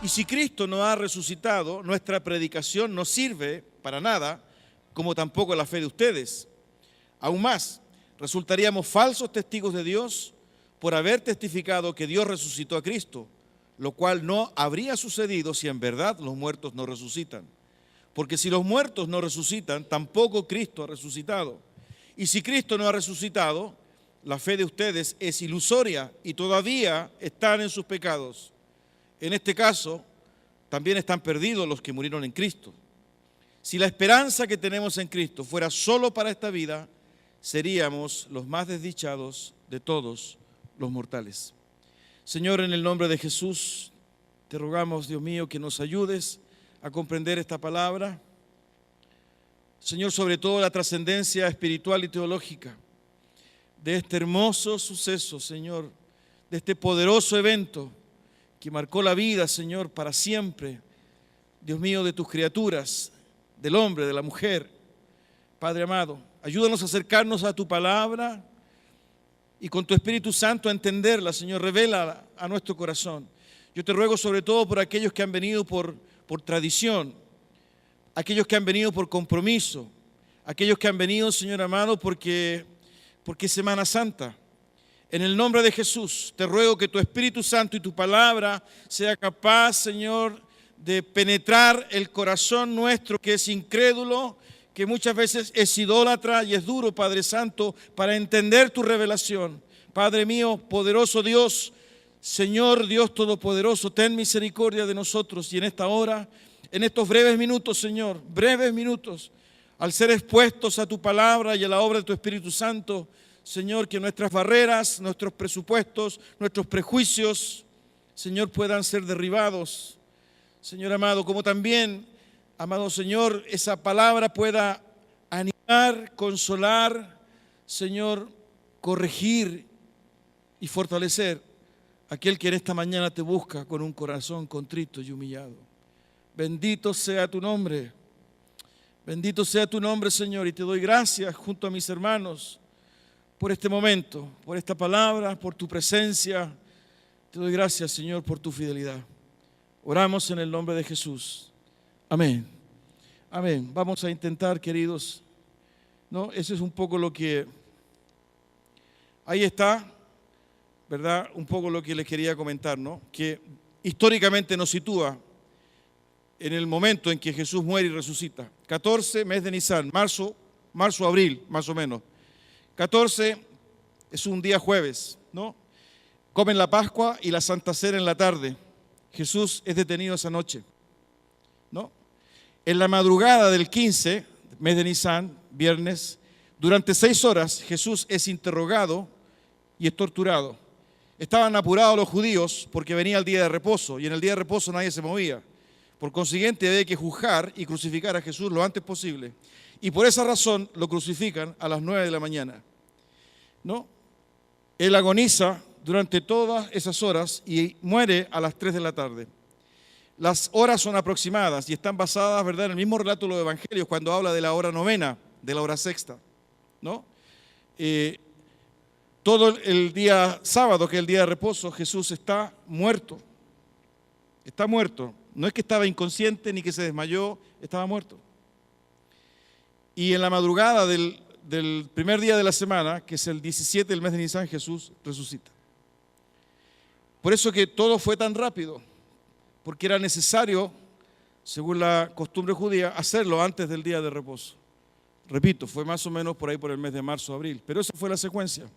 Y si Cristo no ha resucitado, nuestra predicación no sirve para nada, como tampoco la fe de ustedes. Aún más, resultaríamos falsos testigos de Dios por haber testificado que Dios resucitó a Cristo, lo cual no habría sucedido si en verdad los muertos no resucitan. Porque si los muertos no resucitan, tampoco Cristo ha resucitado. Y si Cristo no ha resucitado, la fe de ustedes es ilusoria y todavía están en sus pecados. En este caso, también están perdidos los que murieron en Cristo. Si la esperanza que tenemos en Cristo fuera solo para esta vida, seríamos los más desdichados de todos los mortales. Señor, en el nombre de Jesús, te rogamos, Dios mío, que nos ayudes a comprender esta palabra. Señor, sobre todo la trascendencia espiritual y teológica de este hermoso suceso, Señor, de este poderoso evento que marcó la vida, Señor, para siempre, Dios mío, de tus criaturas, del hombre, de la mujer. Padre amado, ayúdanos a acercarnos a tu palabra y con tu Espíritu Santo a entenderla, Señor, revélala a nuestro corazón. Yo te ruego sobre todo por aquellos que han venido por tradición, aquellos que han venido por compromiso, aquellos que han venido, Señor amado, porque es Semana Santa. En el nombre de Jesús, te ruego que tu Espíritu Santo y tu palabra sea capaz, Señor, de penetrar el corazón nuestro que es incrédulo, que muchas veces es idólatra y es duro, Padre Santo, para entender tu revelación. Padre mío, poderoso Dios, Señor Dios Todopoderoso, ten misericordia de nosotros y en esta hora, en estos breves minutos, Señor, breves minutos, al ser expuestos a tu palabra y a la obra de tu Espíritu Santo, Señor, que nuestras barreras, nuestros presupuestos, nuestros prejuicios, Señor, puedan ser derribados. Señor amado, como también, amado Señor, esa palabra pueda animar, consolar, Señor, corregir y fortalecer a aquel que en esta mañana te busca con un corazón contrito y humillado. Bendito sea tu nombre. Bendito sea tu nombre, Señor, y te doy gracias junto a mis hermanos por este momento, por esta palabra, por tu presencia. Te doy gracias, Señor, por tu fidelidad. Oramos en el nombre de Jesús. Amén. Amén. Vamos a intentar, queridos, ¿no? Eso es un poco lo que... Ahí está, ¿verdad? Un poco lo que les quería comentar, ¿no? Que históricamente nos sitúa en el momento en que Jesús muere y resucita. 14, mes de Nisan, marzo, abril, más o menos. 14 es un día jueves, ¿no? Comen la Pascua y la Santa Cena en la tarde. Jesús es detenido esa noche, ¿no? En la madrugada del 15, mes de Nisan, viernes, durante 6 horas Jesús es interrogado y es torturado. Estaban apurados los judíos porque venía el día de reposo y en el día de reposo nadie se movía. Por consiguiente, había que juzgar y crucificar a Jesús lo antes posible. Y por esa razón lo crucifican a las 9 de la mañana, ¿no? Él agoniza durante todas esas horas y muere a las 3 de la tarde. Las horas son aproximadas y están basadas, ¿verdad?, en el mismo relato de los evangelios cuando habla de la hora novena, de la hora sexta, ¿no? Todo el día sábado, que es el día de reposo, Jesús está muerto. Está muerto. No es que estaba inconsciente ni que se desmayó, estaba muerto. Y en la madrugada del primer día de la semana, que es el 17 del mes de Nisan, Jesús resucita. Por eso que todo fue tan rápido, porque era necesario, según la costumbre judía, hacerlo antes del día de reposo. Repito, fue más o menos por ahí por el mes de marzo, abril, pero esa fue la secuencia.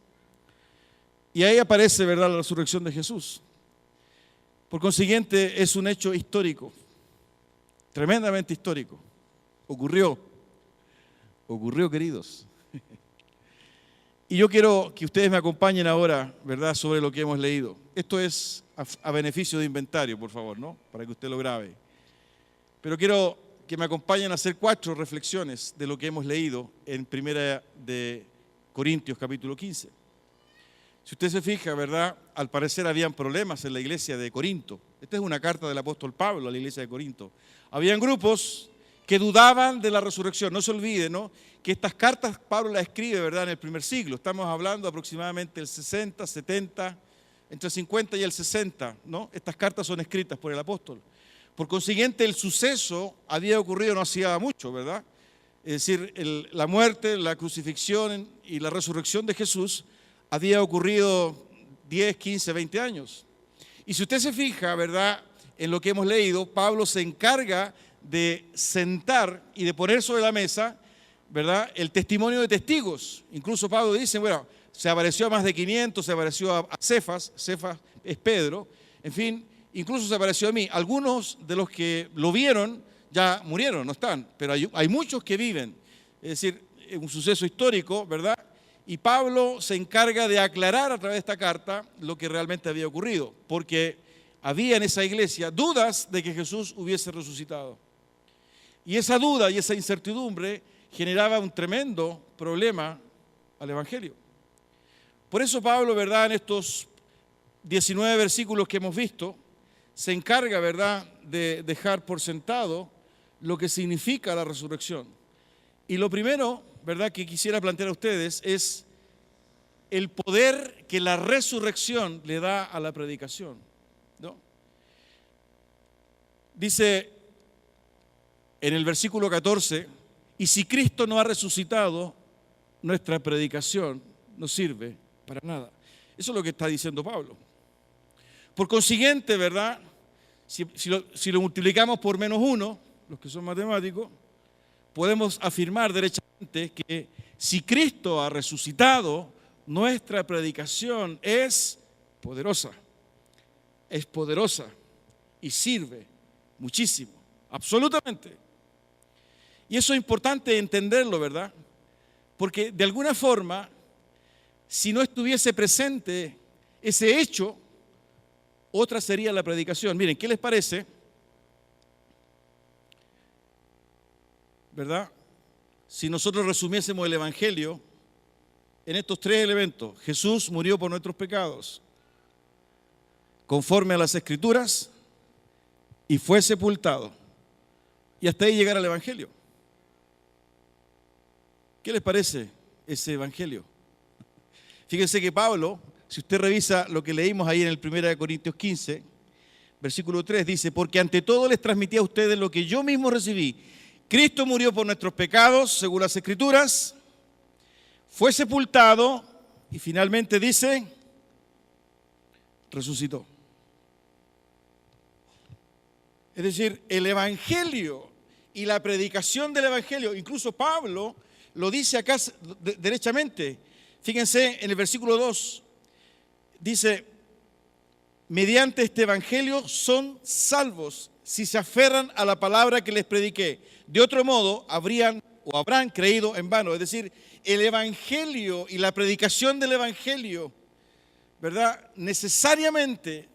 Y ahí aparece, ¿verdad?, la resurrección de Jesús. Por consiguiente, es un hecho histórico, tremendamente histórico. Ocurrió, queridos. Y yo quiero que ustedes me acompañen ahora, ¿verdad?, sobre lo que hemos leído. Esto es a beneficio de inventario, por favor, ¿no?, para que usted lo grabe. Pero quiero que me acompañen a hacer 4 reflexiones de lo que hemos leído en Primera de Corintios, capítulo 15. Si usted se fija, ¿verdad?, al parecer habían problemas en la iglesia de Corinto. Esta es una carta del apóstol Pablo a la iglesia de Corinto. Habían grupos que dudaban de la resurrección. No se olvide, ¿no?, que estas cartas Pablo las escribe, ¿verdad?, en el primer siglo. Estamos hablando aproximadamente del 60, 70 entre el 50 y el 60, ¿no? Estas cartas son escritas por el apóstol. Por consiguiente, el suceso había ocurrido no hacía mucho, ¿verdad? Es decir, la muerte, la crucifixión y la resurrección de Jesús había ocurrido 10, 15, 20 años. Y si usted se fija, ¿verdad?, en lo que hemos leído, Pablo se encarga de sentar y de poner sobre la mesa, ¿verdad?, el testimonio de testigos. Incluso Pablo dice, bueno, se apareció a más de 500, se apareció a Cefas es Pedro, en fin, incluso se apareció a mí. Algunos de los que lo vieron ya murieron, no están, pero hay muchos que viven. Es decir, es un suceso histórico, ¿verdad? Y Pablo se encarga de aclarar a través de esta carta lo que realmente había ocurrido, porque había en esa iglesia dudas de que Jesús hubiese resucitado. Y esa duda y esa incertidumbre generaba un tremendo problema al Evangelio. Por eso Pablo, ¿verdad?, en estos 19 versículos que hemos visto, se encarga, ¿verdad?, de dejar por sentado lo que significa la resurrección. Y lo primero, ¿verdad?, que quisiera plantear a ustedes es el poder que la resurrección le da a la predicación, ¿no? Dice en el versículo 14, y si Cristo no ha resucitado, nuestra predicación no sirve para nada. Eso es lo que está diciendo Pablo. Por consiguiente, ¿verdad?, si lo multiplicamos por -1, los que son matemáticos, podemos afirmar derechamente que si Cristo ha resucitado, nuestra predicación es poderosa y sirve muchísimo, absolutamente. Y eso es importante entenderlo, ¿verdad? Porque de alguna forma, si no estuviese presente ese hecho, otra sería la predicación. Miren, ¿qué les parece? ¿Verdad? Si nosotros resumiésemos el Evangelio en estos 3 elementos: Jesús murió por nuestros pecados, conforme a las Escrituras, y fue sepultado. Y hasta ahí llegara el Evangelio. ¿Qué les parece ese Evangelio? Fíjense que Pablo, si usted revisa lo que leímos ahí en el 1 Corintios 15, versículo 3, dice, porque ante todo les transmití a ustedes lo que yo mismo recibí. Cristo murió por nuestros pecados, según las Escrituras, fue sepultado y finalmente dice, resucitó. Es decir, el Evangelio y la predicación del Evangelio, incluso Pablo lo dice acá derechamente. Fíjense en el versículo 2, dice, mediante este Evangelio son salvos si se aferran a la palabra que les prediqué. De otro modo, habrán creído en vano. Es decir, el Evangelio y la predicación del Evangelio, ¿verdad?, necesariamente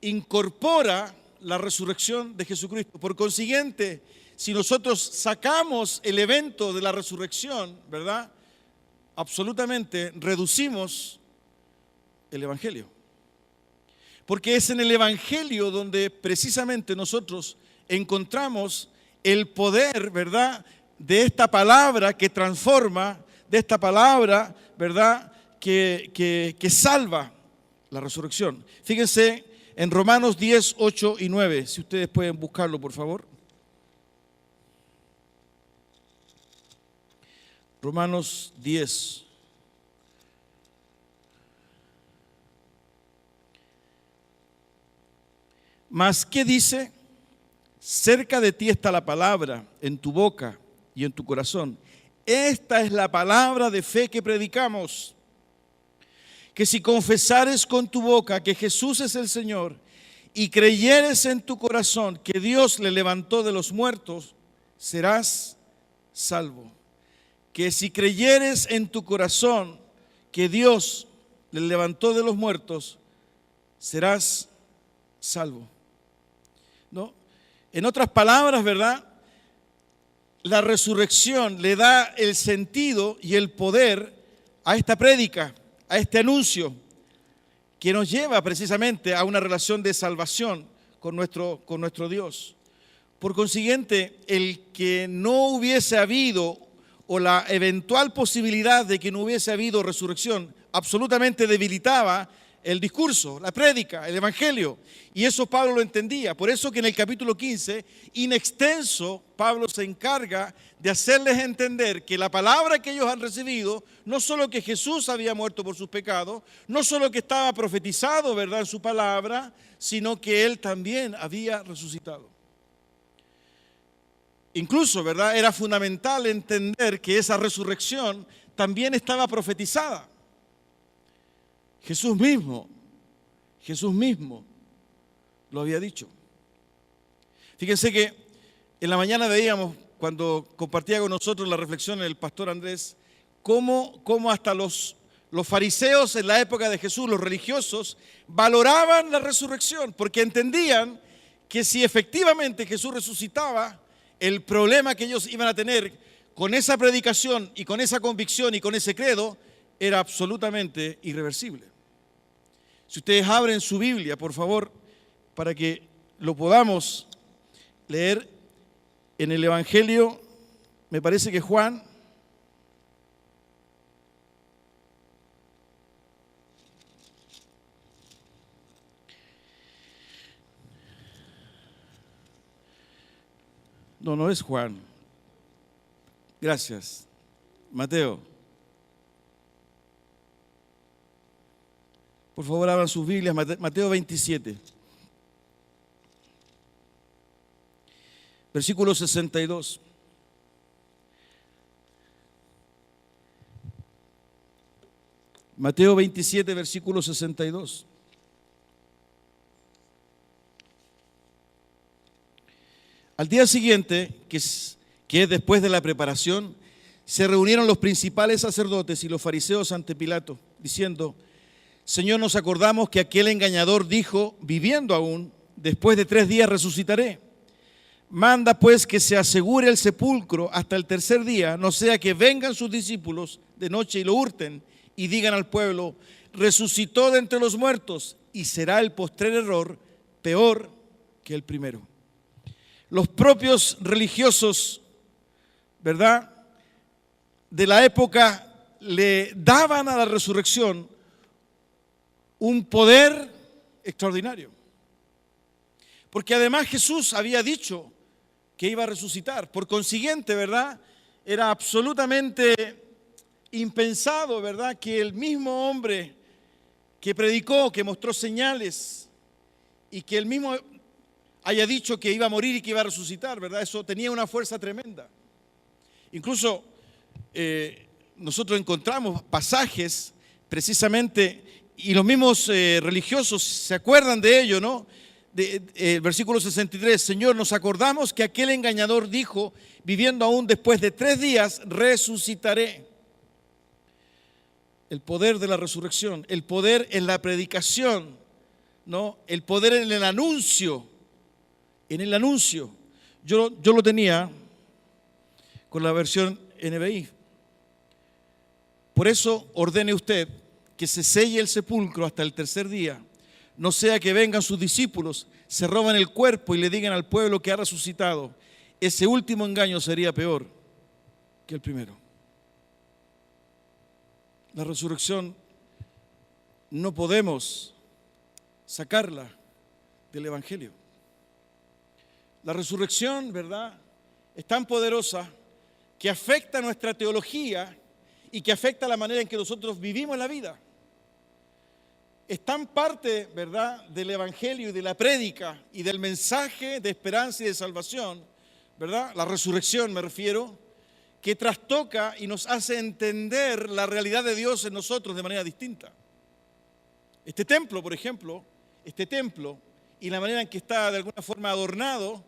incorpora la resurrección de Jesucristo. Por consiguiente, si nosotros sacamos el evento de la resurrección, ¿verdad?, absolutamente reducimos el Evangelio. Porque es en el Evangelio donde precisamente nosotros encontramos el poder, ¿verdad?, de esta palabra que transforma, de esta palabra, ¿verdad?, que salva, la resurrección. Fíjense en Romanos 10, 8 y 9, si ustedes pueden buscarlo, por favor. Romanos 10. Mas, ¿qué dice? Cerca de ti está la palabra, en tu boca y en tu corazón. Esta es la palabra de fe que predicamos. Que si confesares con tu boca que Jesús es el Señor y creyeres en tu corazón que Dios le levantó de los muertos, serás salvo. Que si creyeres en tu corazón que Dios le levantó de los muertos, serás salvo. ¿No? En otras palabras, ¿verdad?, la resurrección le da el sentido y el poder a esta prédica, a este anuncio, que nos lleva precisamente a una relación de salvación con nuestro Dios. Por consiguiente, el que no hubiese habido, o la eventual posibilidad de que no hubiese habido resurrección, absolutamente debilitaba el discurso, la prédica, el evangelio. Y eso Pablo lo entendía. Por eso que en el capítulo 15, in extenso, Pablo se encarga de hacerles entender que la palabra que ellos han recibido, no solo que Jesús había muerto por sus pecados, no solo que estaba profetizado, ¿verdad?, en su palabra, sino que Él también había resucitado. Incluso, ¿verdad?, era fundamental entender que esa resurrección también estaba profetizada. Jesús mismo lo había dicho. Fíjense que en la mañana veíamos, cuando compartía con nosotros la reflexión el pastor Andrés, cómo hasta los fariseos en la época de Jesús, los religiosos, valoraban la resurrección, porque entendían que si efectivamente Jesús resucitaba, el problema que ellos iban a tener con esa predicación y con esa convicción y con ese credo era absolutamente irreversible. Si ustedes abren su Biblia, por favor, para que lo podamos leer en el Evangelio, me parece que Juan, no es Juan, gracias, Mateo. Por favor, abran sus Biblias, Mateo 27, versículo 62. Mateo 27, versículo 62. Al día siguiente, que es después de la preparación, se reunieron los principales sacerdotes y los fariseos ante Pilato, diciendo: Señor, nos acordamos que aquel engañador dijo, viviendo aún, después de 3 días resucitaré. Manda pues que se asegure el sepulcro hasta el tercer día, no sea que vengan sus discípulos de noche y lo hurten y digan al pueblo: resucitó de entre los muertos, y será el postrer error peor que el primero. Los propios religiosos, ¿verdad?, de la época le daban a la resurrección un poder extraordinario. Porque además Jesús había dicho que iba a resucitar. Por consiguiente, ¿verdad?, era absolutamente impensado, ¿verdad?, que el mismo hombre que predicó, que mostró señales y que él mismo haya dicho que iba a morir y que iba a resucitar, ¿verdad? Eso tenía una fuerza tremenda. Incluso nosotros encontramos pasajes precisamente, y los mismos religiosos se acuerdan de ello, ¿no? Versículo 63, Señor, nos acordamos que aquel engañador dijo, viviendo aún después de 3 días, resucitaré. El poder de la resurrección, el poder en la predicación, ¿no?, el poder en el anuncio. En el anuncio. Yo lo tenía con la versión NBI. Por eso ordene usted que se selle el sepulcro hasta el tercer día, no sea que vengan sus discípulos, se roban el cuerpo y le digan al pueblo que ha resucitado. Ese último engaño sería peor que el primero. La resurrección no podemos sacarla del Evangelio. La resurrección, ¿verdad?, es tan poderosa que afecta nuestra teología y que afecta la manera en que nosotros vivimos la vida. Es tan parte, ¿verdad?, del Evangelio y de la prédica y del mensaje de esperanza y de salvación, ¿verdad?, la resurrección me refiero, que trastoca y nos hace entender la realidad de Dios en nosotros de manera distinta. Este templo, por ejemplo, y la manera en que está de alguna forma adornado,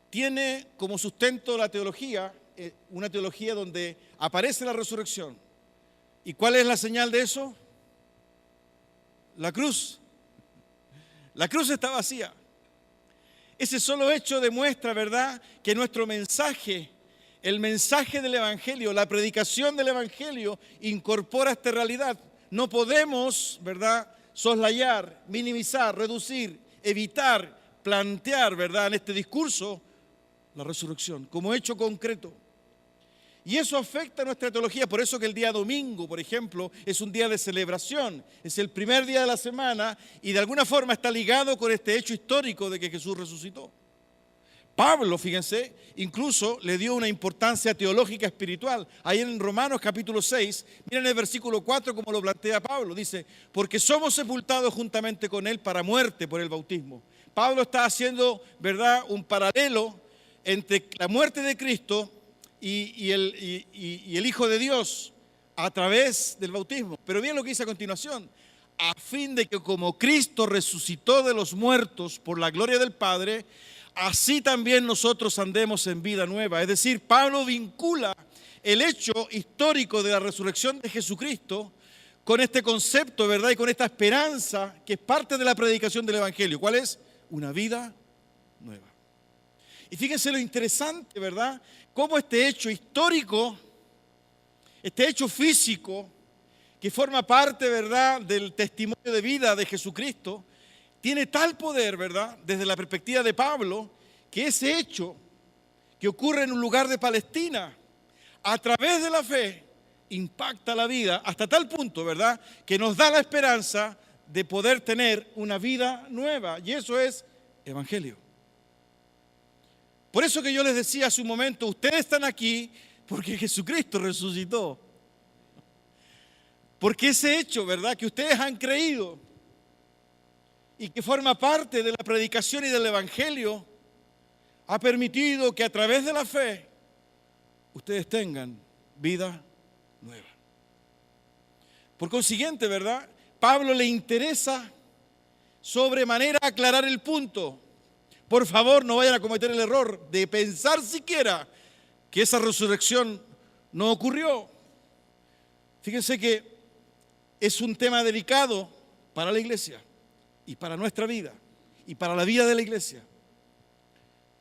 tiene como sustento la teología, una teología donde aparece la resurrección. ¿Y cuál es la señal de eso? La cruz. La cruz está vacía. Ese solo hecho demuestra, ¿verdad?, que nuestro mensaje, el mensaje del Evangelio, la predicación del Evangelio, incorpora esta realidad. No podemos, ¿verdad?, soslayar, minimizar, reducir, evitar, plantear, ¿verdad?, en este discurso, la resurrección como hecho concreto. Y eso afecta a nuestra teología. Por eso que el día domingo, por ejemplo, es un día de celebración. Es el primer día de la semana y de alguna forma está ligado con este hecho histórico de que Jesús resucitó. Pablo, fíjense, incluso le dio una importancia teológica espiritual. Ahí en Romanos capítulo 6, miren el versículo 4 como lo plantea Pablo. Dice, porque somos sepultados juntamente con Él para muerte por el bautismo. Pablo está haciendo, ¿verdad?, un paralelo entre la muerte de Cristo y el Hijo de Dios a través del bautismo. Pero miren lo que dice a continuación. A fin de que como Cristo resucitó de los muertos por la gloria del Padre, así también nosotros andemos en vida nueva. Es decir, Pablo vincula el hecho histórico de la resurrección de Jesucristo con este concepto, ¿verdad? Y con esta esperanza que es parte de la predicación del Evangelio. ¿Cuál es? Una vida nueva. Y fíjense lo interesante, ¿verdad? Cómo este hecho histórico, este hecho físico, que forma parte, ¿verdad?, del testimonio de vida de Jesucristo, tiene tal poder, ¿verdad?, desde la perspectiva de Pablo, que ese hecho que ocurre en un lugar de Palestina, a través de la fe, impacta la vida hasta tal punto, ¿verdad?, que nos da la esperanza de poder tener una vida nueva. Y eso es Evangelio. Por eso que yo les decía hace un momento, ustedes están aquí porque Jesucristo resucitó. Porque ese hecho, ¿verdad?, que ustedes han creído y que forma parte de la predicación y del Evangelio, ha permitido que a través de la fe ustedes tengan vida nueva. Por consiguiente, ¿verdad?, Pablo le interesa sobremanera aclarar el punto. Por favor, no vayan a cometer el error de pensar siquiera que esa resurrección no ocurrió. Fíjense que es un tema delicado para la iglesia y para nuestra vida y para la vida de la iglesia.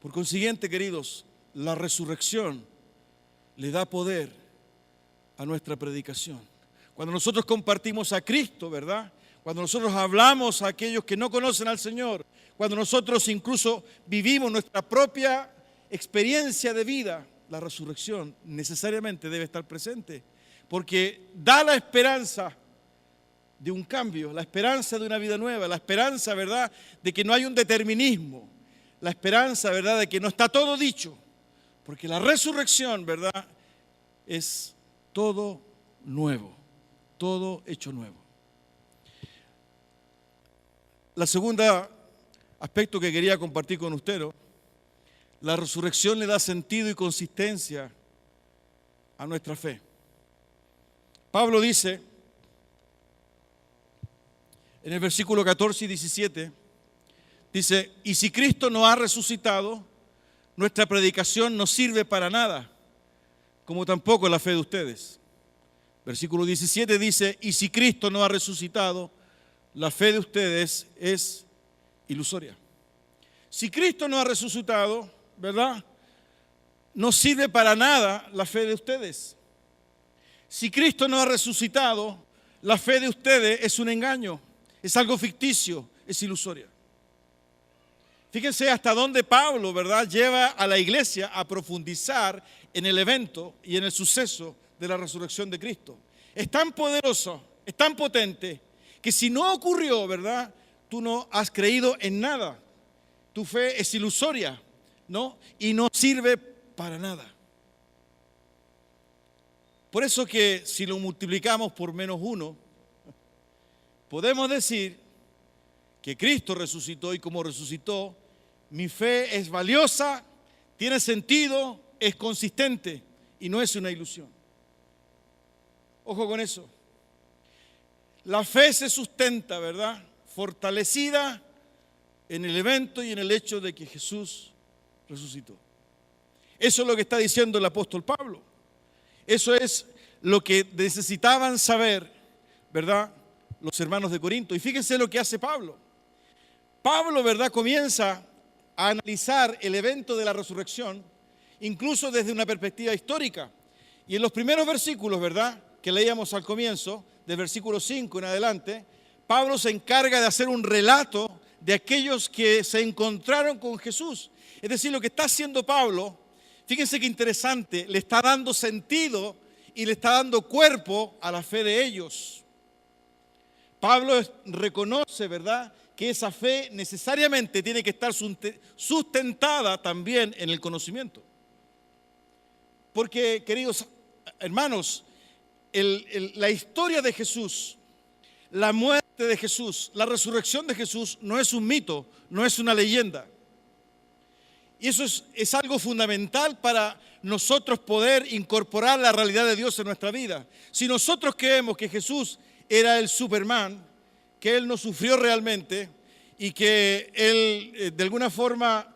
Por consiguiente, queridos, la resurrección le da poder a nuestra predicación. Cuando nosotros compartimos a Cristo, ¿verdad?, cuando nosotros hablamos a aquellos que no conocen al Señor, cuando nosotros incluso vivimos nuestra propia experiencia de vida, la resurrección necesariamente debe estar presente, porque da la esperanza de un cambio, la esperanza de una vida nueva, la esperanza, ¿verdad?, de que no hay un determinismo, la esperanza, ¿verdad?, de que no está todo dicho, porque la resurrección, ¿verdad?, es todo nuevo, todo hecho nuevo. La segunda aspecto que quería compartir con ustedes, la resurrección le da sentido y consistencia a nuestra fe. Pablo dice en el versículo 14 y 17, dice, y si Cristo no ha resucitado, nuestra predicación no sirve para nada, como tampoco la fe de ustedes. Versículo 17 dice, y si Cristo no ha resucitado, la fe de ustedes es ilusoria. Si Cristo no ha resucitado, ¿verdad?, no sirve para nada la fe de ustedes. Si Cristo no ha resucitado, la fe de ustedes es un engaño, es algo ficticio, es ilusoria. Fíjense hasta dónde Pablo, ¿verdad?, lleva a la iglesia a profundizar en el evento y en el suceso de la resurrección de Cristo. Es tan poderoso, es tan potente, que si no ocurrió, ¿verdad?, tú no has creído en nada. Tu fe es ilusoria, ¿no?, y no sirve para nada. Por eso que si lo multiplicamos por -1, podemos decir que Cristo resucitó y como resucitó, mi fe es valiosa, tiene sentido, es consistente y no es una ilusión. Ojo con eso. La fe se sustenta, ¿verdad?, fortalecida en el evento y en el hecho de que Jesús resucitó. Eso es lo que está diciendo el apóstol Pablo. Eso es lo que necesitaban saber, ¿verdad?, los hermanos de Corinto. Y fíjense lo que hace Pablo. Pablo, ¿verdad?, comienza a analizar el evento de la resurrección, incluso desde una perspectiva histórica. Y en los primeros versículos, ¿verdad?, que leíamos al comienzo, del versículo 5 en adelante, Pablo se encarga de hacer un relato de aquellos que se encontraron con Jesús. Es decir, lo que está haciendo Pablo, fíjense qué interesante, le está dando sentido y le está dando cuerpo a la fe de ellos. Pablo reconoce, ¿verdad?, que esa fe necesariamente tiene que estar sustentada también en el conocimiento. Porque, queridos hermanos, la historia de Jesús, la muerte de Jesús, la resurrección de Jesús no es un mito, no es una leyenda. Y eso es algo fundamental para nosotros poder incorporar la realidad de Dios en nuestra vida. Si nosotros creemos que Jesús era el Superman, que Él no sufrió realmente y que Él de alguna forma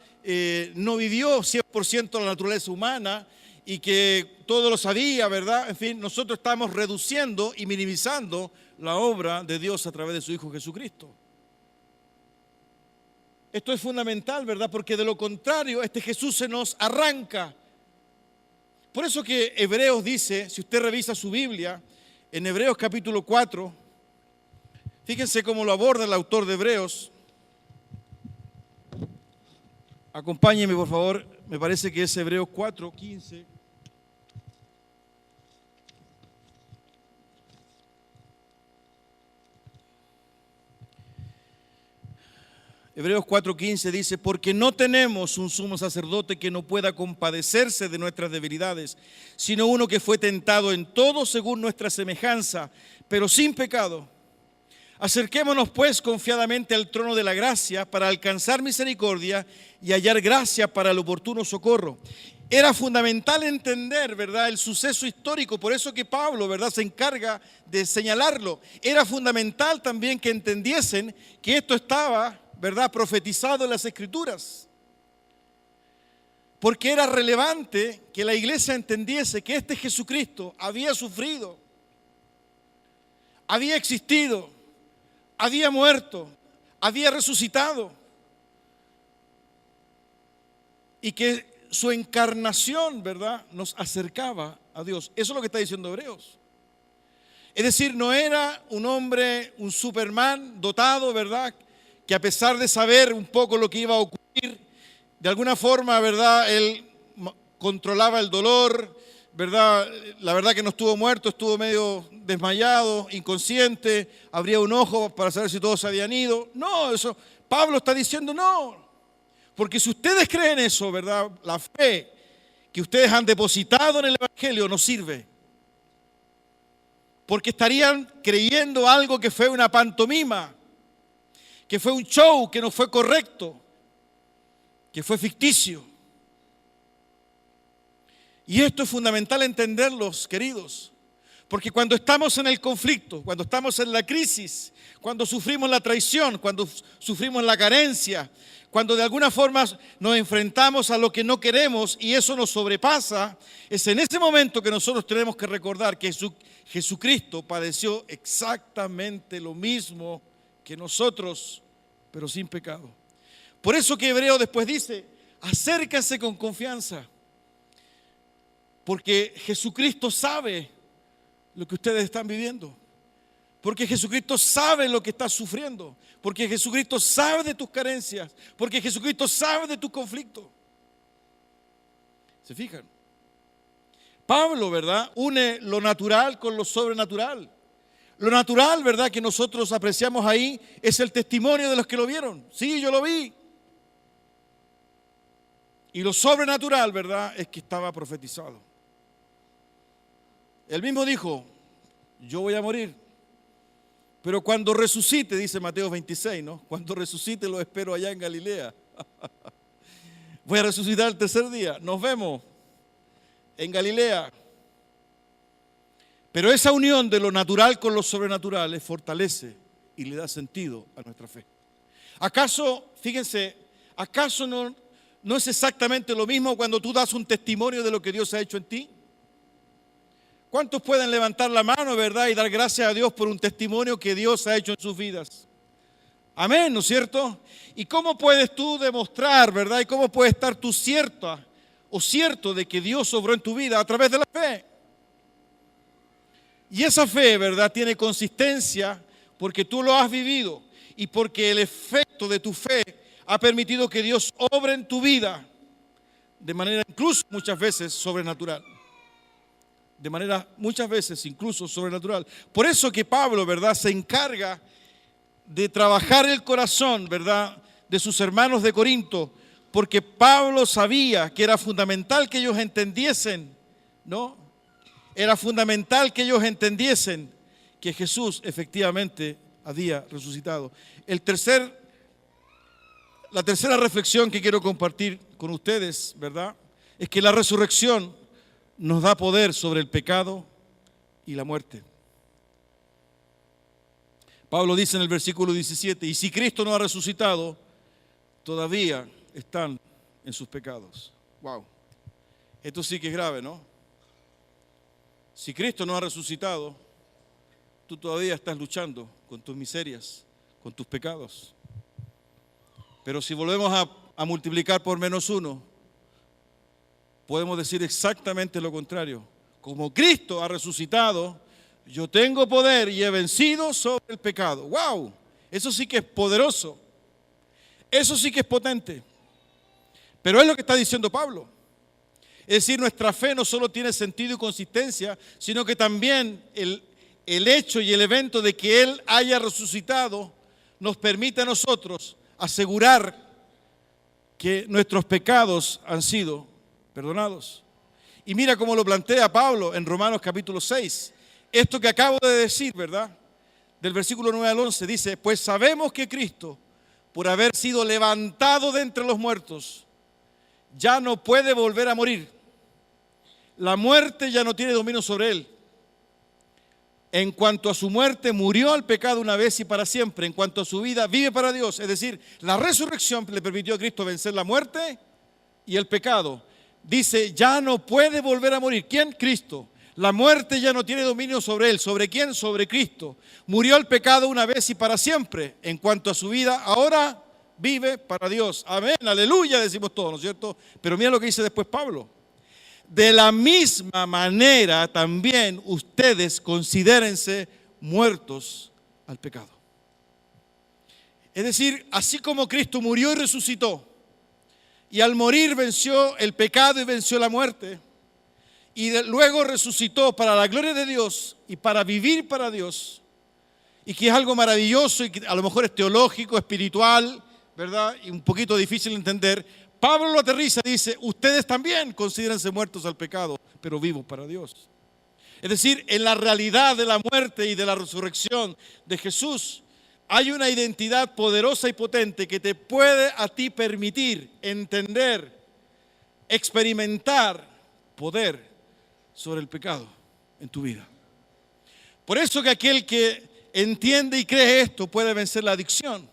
no vivió 100% la naturaleza humana y que todo lo sabía, ¿verdad? En fin, nosotros estamos reduciendo y minimizando la obra de Dios a través de su Hijo Jesucristo. Esto es fundamental, ¿verdad? Porque de lo contrario, este Jesús se nos arranca. Por eso que Hebreos dice, si usted revisa su Biblia, en Hebreos capítulo 4, fíjense cómo lo aborda el autor de Hebreos. Acompáñenme, por favor, me parece que es Hebreos 4, 15. Hebreos 4:15 dice, porque no tenemos un sumo sacerdote que no pueda compadecerse de nuestras debilidades, sino uno que fue tentado en todo según nuestra semejanza, pero sin pecado. Acerquémonos pues confiadamente al trono de la gracia para alcanzar misericordia y hallar gracia para el oportuno socorro. Era fundamental entender, ¿verdad?, el suceso histórico, por eso que Pablo, ¿verdad?, se encarga de señalarlo. Era fundamental también que entendiesen que esto estaba, ¿verdad?, profetizado en las Escrituras. Porque era relevante que la iglesia entendiese que este Jesucristo había sufrido, había existido, había muerto, había resucitado y que su encarnación, ¿verdad?, nos acercaba a Dios. Eso es lo que está diciendo Hebreos. Es decir, no era un hombre, un Superman dotado, ¿verdad?, que a pesar de saber un poco lo que iba a ocurrir, de alguna forma, ¿verdad?, él controlaba el dolor, ¿verdad? La verdad que no estuvo muerto, estuvo medio desmayado, inconsciente, abría un ojo para saber si todos se habían ido. No, eso, Pablo está diciendo no, porque si ustedes creen eso, ¿verdad?, la fe que ustedes han depositado en el Evangelio no sirve. Porque estarían creyendo algo que fue una pantomima, que fue un show que no fue correcto, que fue ficticio. Y esto es fundamental entenderlos, queridos, porque cuando estamos en el conflicto, cuando estamos en la crisis, cuando sufrimos la traición, cuando sufrimos la carencia, cuando de alguna forma nos enfrentamos a lo que no queremos y eso nos sobrepasa, es en ese momento que nosotros tenemos que recordar que Jesucristo padeció exactamente lo mismo que nosotros, pero sin pecado. Por eso que Hebreo después dice, acérquense con confianza, porque Jesucristo sabe lo que ustedes están viviendo, porque Jesucristo sabe lo que estás sufriendo, porque Jesucristo sabe de tus carencias, porque Jesucristo sabe de tu conflicto. ¿Se fijan? Pablo, ¿verdad?, une lo natural con lo sobrenatural. Lo natural, ¿verdad?, que nosotros apreciamos ahí es el testimonio de los que lo vieron. Sí, yo lo vi. Y lo sobrenatural, ¿verdad?, es que estaba profetizado. Él mismo dijo, yo voy a morir, pero cuando resucite, dice Mateo 26, ¿no? Cuando resucite lo espero allá en Galilea. Voy a resucitar el tercer día. Nos vemos en Galilea. Pero esa unión de lo natural con lo sobrenatural les fortalece y le da sentido a nuestra fe. ¿Acaso, fíjense, acaso no es exactamente lo mismo cuando tú das un testimonio de lo que Dios ha hecho en ti? ¿Cuántos pueden levantar la mano, verdad, y dar gracias a Dios por un testimonio que Dios ha hecho en sus vidas? Amén, ¿no es cierto? ¿Y cómo puedes tú demostrar, verdad, y cómo puedes estar tú cierto de que Dios obró en tu vida? A través de la fe. Y esa fe, ¿verdad?, tiene consistencia porque tú lo has vivido y porque el efecto de tu fe ha permitido que Dios obre en tu vida. de manera incluso muchas veces sobrenatural. De manera muchas veces incluso sobrenatural. Por eso que Pablo, ¿verdad?, se encarga de trabajar el corazón, ¿verdad?, de sus hermanos de Corinto, porque Pablo sabía que era fundamental que ellos entendiesen, ¿no? Era fundamental que ellos entendiesen que Jesús efectivamente había resucitado. La tercera reflexión que quiero compartir con ustedes, ¿verdad?, es que la resurrección nos da poder sobre el pecado y la muerte. Pablo dice en el versículo 17, y si Cristo no ha resucitado, todavía están en sus pecados. Wow, esto sí que es grave, ¿no? Si Cristo no ha resucitado, tú todavía estás luchando con tus miserias, con tus pecados. Pero si volvemos a multiplicar por -1, podemos decir exactamente lo contrario. Como Cristo ha resucitado, yo tengo poder y he vencido sobre el pecado. ¡Wow! Eso sí que es poderoso. Eso sí que es potente. Pero es lo que está diciendo Pablo. Es decir, nuestra fe no solo tiene sentido y consistencia, sino que también el hecho y el evento de que Él haya resucitado nos permite a nosotros asegurar que nuestros pecados han sido perdonados. Y mira cómo lo plantea Pablo en Romanos capítulo 6. Esto que acabo de decir, ¿verdad?, del versículo 9 al 11, dice, pues sabemos que Cristo, por haber sido levantado de entre los muertos, ya no puede volver a morir. La muerte ya no tiene dominio sobre Él. En cuanto a su muerte, murió al pecado una vez y para siempre. En cuanto a su vida, vive para Dios. Es decir, la resurrección le permitió a Cristo vencer la muerte y el pecado. Dice, ya no puede volver a morir. ¿Quién? Cristo. La muerte ya no tiene dominio sobre Él. ¿Sobre quién? Sobre Cristo. Murió al pecado una vez y para siempre. En cuanto a su vida, ahora vive para Dios. Amén, aleluya, decimos todos, ¿no es cierto? Pero mira lo que dice después Pablo. De la misma manera también ustedes considérense muertos al pecado. Es decir, así como Cristo murió y resucitó, y al morir venció el pecado y venció la muerte, y luego resucitó para la gloria de Dios y para vivir para Dios, y que es algo maravilloso y que a lo mejor es teológico, espiritual, ¿verdad?, y un poquito difícil de entender. Pablo lo aterriza y dice, ustedes también considérense muertos al pecado, pero vivos para Dios. Es decir, en la realidad de la muerte y de la resurrección de Jesús, hay una identidad poderosa y potente que te puede a ti permitir entender, experimentar poder sobre el pecado en tu vida. Por eso que aquel que entiende y cree esto puede vencer la adicción.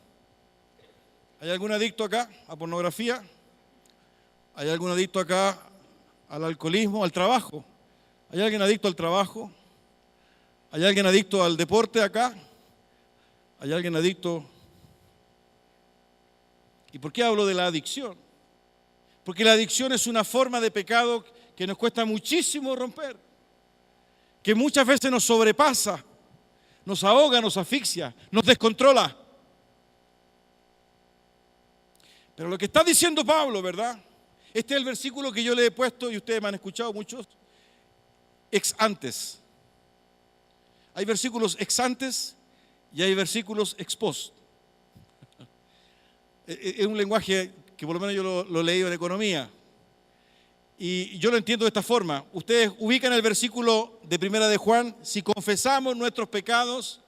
¿Hay algún adicto acá a pornografía? ¿Hay algún adicto acá al alcoholismo, al trabajo? ¿Hay alguien adicto al trabajo? ¿Hay alguien adicto al deporte acá? ¿Hay alguien adicto? ¿Y por qué hablo de la adicción? Porque la adicción es una forma de pecado que nos cuesta muchísimo romper, que muchas veces nos sobrepasa, nos ahoga, nos asfixia, nos descontrola. Pero lo que está diciendo Pablo, ¿verdad? Este es el versículo que yo le he puesto y ustedes me han escuchado muchos, ex antes. Hay versículos ex antes y hay versículos ex post. Es un lenguaje que por lo menos yo lo leí en economía. Y yo lo entiendo de esta forma. Ustedes ubican el versículo de Primera de Juan, si confesamos nuestros pecados,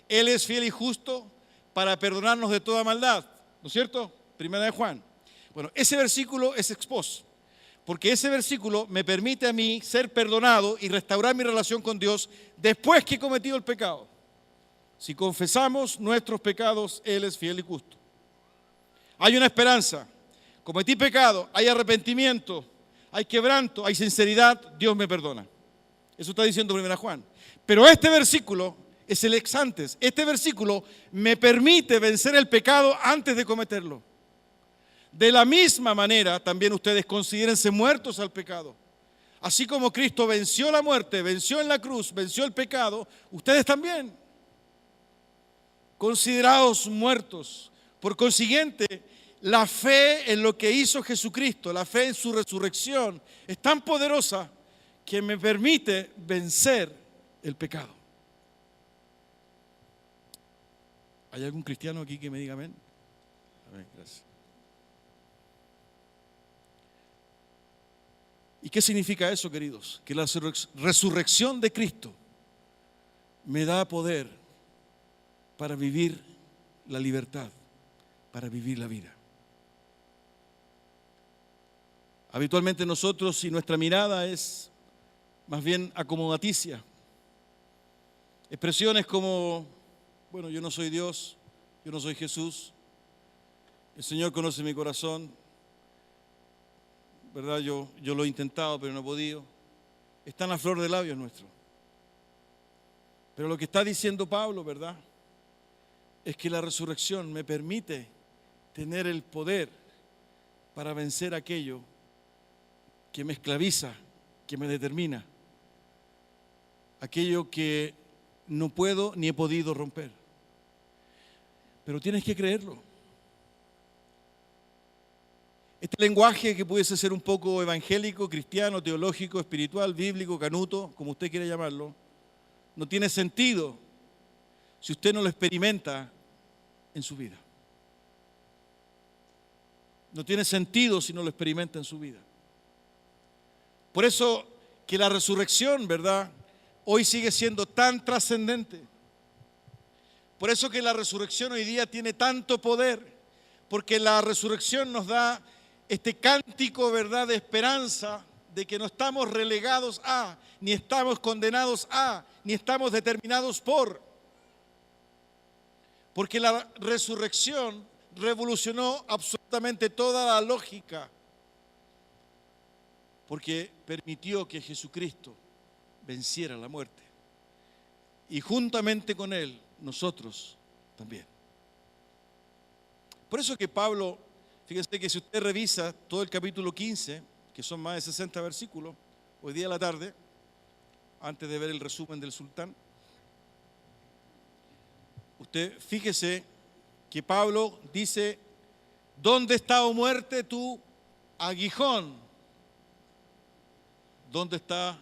Él es fiel y justo para perdonarnos de toda maldad. ¿No es cierto? Primera de Juan. Bueno, ese versículo es ex post, porque ese versículo me permite a mí ser perdonado y restaurar mi relación con Dios después que he cometido el pecado. Si confesamos nuestros pecados, Él es fiel y justo. Hay una esperanza. Cometí pecado, hay arrepentimiento, hay quebranto, hay sinceridad, Dios me perdona. Eso está diciendo Primera Juan. Pero este versículo es el ex antes. Este versículo me permite vencer el pecado antes de cometerlo. De la misma manera, también ustedes considérense muertos al pecado. Así como Cristo venció la muerte, venció en la cruz, venció el pecado, ustedes también. Considerados muertos. Por consiguiente, la fe en lo que hizo Jesucristo, la fe en su resurrección, es tan poderosa que me permite vencer el pecado. ¿Hay algún cristiano aquí que me diga amén? Amén, gracias. ¿Y qué significa eso, queridos? Que la resurrección de Cristo me da poder para vivir la libertad, para vivir la vida. Habitualmente nosotros, si nuestra mirada es más bien acomodaticia, expresiones como, bueno, yo no soy Dios, yo no soy Jesús, el Señor conoce mi corazón, ¿verdad? Yo lo he intentado, pero no he podido. Están a flor de labios nuestros. Pero lo que está diciendo Pablo, ¿verdad?, es que la resurrección me permite tener el poder para vencer aquello que me esclaviza, que me determina, aquello que no puedo ni he podido romper. Pero tienes que creerlo. Este lenguaje que pudiese ser un poco evangélico, cristiano, teológico, espiritual, bíblico, canuto, como usted quiera llamarlo, no tiene sentido si usted no lo experimenta en su vida. No tiene sentido si no lo experimenta en su vida. Por eso que la resurrección, ¿verdad?, hoy sigue siendo tan trascendente. Por eso que la resurrección hoy día tiene tanto poder, porque la resurrección nos da este cántico, ¿verdad?, de esperanza, de que no estamos relegados a, ni estamos condenados a, ni estamos determinados por. Porque la resurrección revolucionó absolutamente toda la lógica, porque permitió que Jesucristo venciera la muerte. Y juntamente con Él, nosotros también. Por eso que Pablo, fíjense que si usted revisa todo el capítulo 15, que son más de 60 versículos, hoy día a la tarde, antes de ver el resumen del sultán, usted fíjese que Pablo dice, ¿dónde está, oh muerte, tu aguijón? ¿Dónde está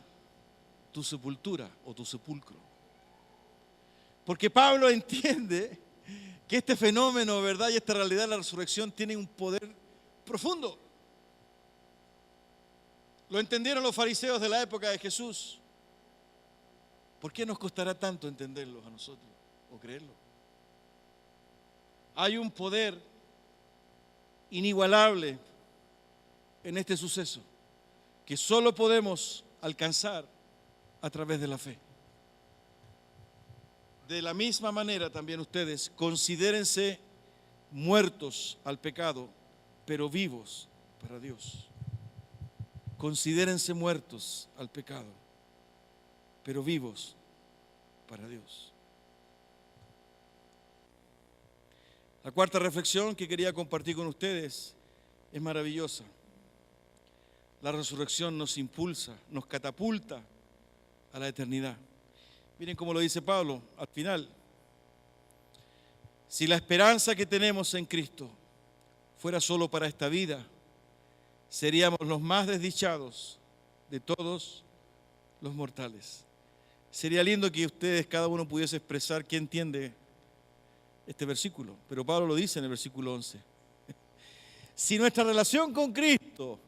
tu sepultura o tu sepulcro? Porque Pablo entiende que este fenómeno, ¿verdad?, y esta realidad de la resurrección tiene un poder profundo. Lo entendieron los fariseos de la época de Jesús. ¿Por qué nos costará tanto entenderlo a nosotros o creerlo? Hay un poder inigualable en este suceso que solo podemos alcanzar a través de la fe. De la misma manera también ustedes considérense muertos al pecado, pero vivos para Dios. Considérense muertos al pecado, pero vivos para Dios. La cuarta reflexión que quería compartir con ustedes es maravillosa. La resurrección nos impulsa, nos catapulta a la eternidad. Miren cómo lo dice Pablo al final. Si la esperanza que tenemos en Cristo fuera solo para esta vida, seríamos los más desdichados de todos los mortales. Sería lindo que ustedes, cada uno, pudiese expresar qué entiende este versículo, pero Pablo lo dice en el versículo 11. Si nuestra relación con Cristo,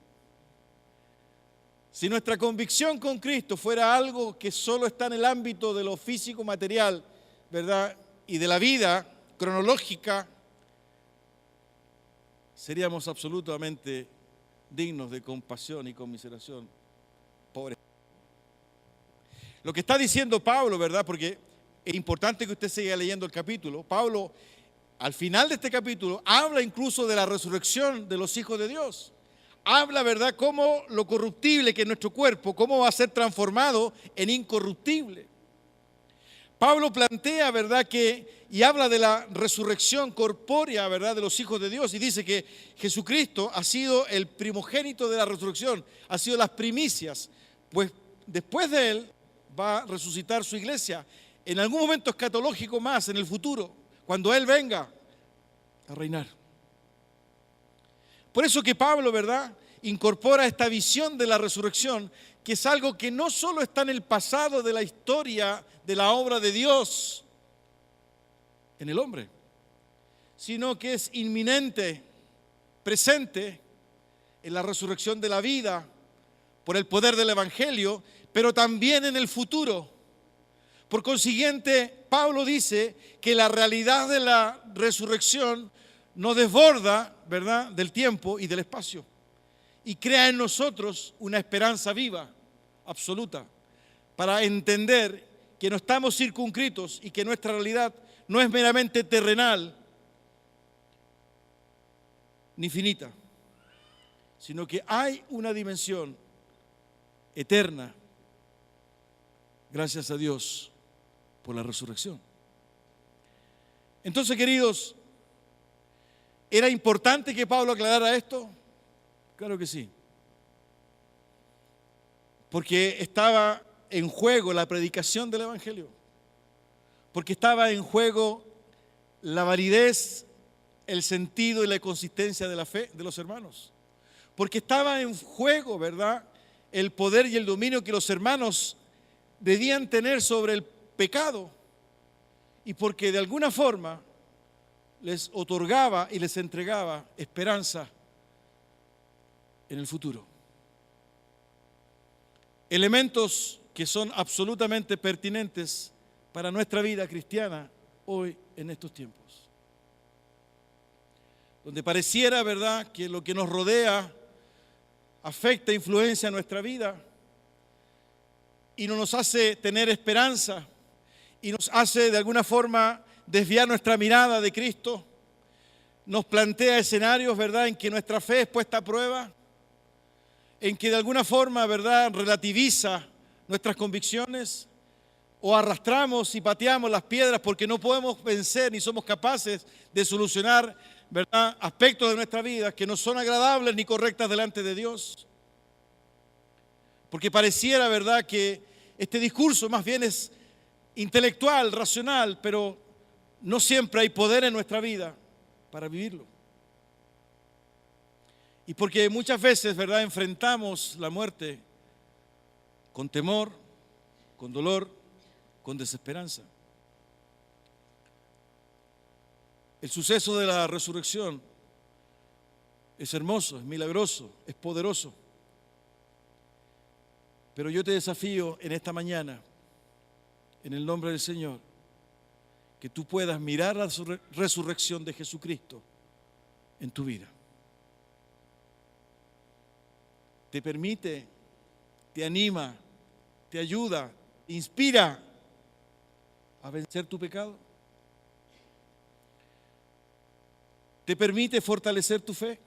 si nuestra convicción con Cristo fuera algo que solo está en el ámbito de lo físico, material, ¿verdad?, y de la vida cronológica, seríamos absolutamente dignos de compasión y conmiseración. Pobre. Lo que está diciendo Pablo, ¿verdad?, porque es importante que usted siga leyendo el capítulo. Pablo, al final de este capítulo, habla incluso de la resurrección de los hijos de Dios. Habla, ¿verdad?, cómo lo corruptible que es nuestro cuerpo, cómo va a ser transformado en incorruptible. Pablo plantea, ¿verdad?, y habla de la resurrección corpórea, ¿verdad?, de los hijos de Dios, y dice que Jesucristo ha sido el primogénito de la resurrección, ha sido las primicias, pues después de Él va a resucitar su iglesia en algún momento escatológico más en el futuro, cuando Él venga a reinar. Por eso que Pablo, ¿verdad?, incorpora esta visión de la resurrección, que es algo que no solo está en el pasado de la historia de la obra de Dios en el hombre, sino que es inminente, presente en la resurrección de la vida por el poder del Evangelio, pero también en el futuro. Por consiguiente, Pablo dice que la realidad de la resurrección nos desborda, ¿verdad?, del tiempo y del espacio, y crea en nosotros una esperanza viva, absoluta, para entender que no estamos circunscritos y que nuestra realidad no es meramente terrenal ni finita, sino que hay una dimensión eterna, gracias a Dios por la resurrección. Entonces, queridos, ¿era importante que Pablo aclarara esto? Claro que sí. Porque estaba en juego la predicación del Evangelio. Porque estaba en juego la validez, el sentido y la consistencia de la fe de los hermanos. Porque estaba en juego, ¿verdad?, el poder y el dominio que los hermanos debían tener sobre el pecado. Y porque de alguna forma les otorgaba y les entregaba esperanza en el futuro. Elementos que son absolutamente pertinentes para nuestra vida cristiana hoy en estos tiempos. Donde pareciera, ¿verdad?, que lo que nos rodea afecta, influencia nuestra vida y no nos hace tener esperanza y nos hace de alguna forma desviar nuestra mirada de Cristo, nos plantea escenarios, ¿verdad?, en que nuestra fe es puesta a prueba, en que de alguna forma, ¿verdad?, relativiza nuestras convicciones, o arrastramos y pateamos las piedras porque no podemos vencer ni somos capaces de solucionar, ¿verdad?, aspectos de nuestra vida que no son agradables ni correctas delante de Dios. Porque pareciera, ¿verdad?, que este discurso más bien es intelectual, racional, pero no siempre hay poder en nuestra vida para vivirlo. Y porque muchas veces, ¿verdad?, enfrentamos la muerte con temor, con dolor, con desesperanza. El suceso de la resurrección es hermoso, es milagroso, es poderoso. Pero yo te desafío en esta mañana, en el nombre del Señor, que tú puedas mirar la resurrección de Jesucristo en tu vida. Te permite, te anima, te ayuda, te inspira a vencer tu pecado. Te permite fortalecer tu fe.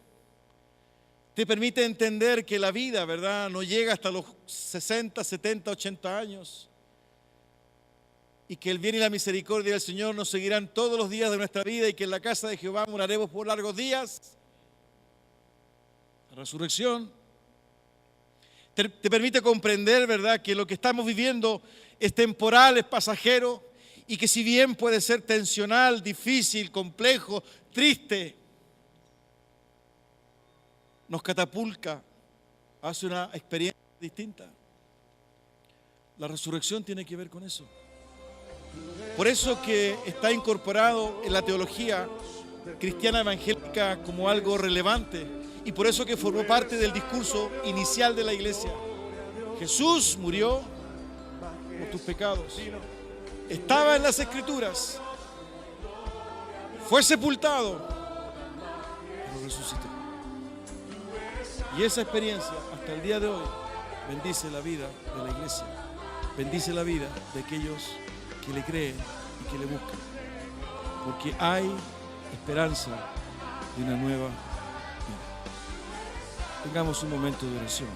Te permite entender que la vida, ¿verdad?, no llega hasta los 60, 70, 80 años. Y que el bien y la misericordia del Señor nos seguirán todos los días de nuestra vida y que en la casa de Jehová moraremos por largos días. La resurrección te permite comprender, ¿verdad?, que lo que estamos viviendo es temporal, es pasajero, y que si bien puede ser tensional, difícil, complejo, triste, nos catapulta hacia una experiencia distinta. La resurrección tiene que ver con eso. Por eso que está incorporado en la teología cristiana evangélica como algo relevante y por eso que formó parte del discurso inicial de la iglesia. Jesús murió por tus pecados. Estaba en las Escrituras. Fue sepultado, pero resucitó. Y esa experiencia, hasta el día de hoy, bendice la vida de la iglesia. Bendice la vida de aquellos que le creen y que le buscan. Porque hay esperanza de una nueva vida. Tengamos un momento de oración.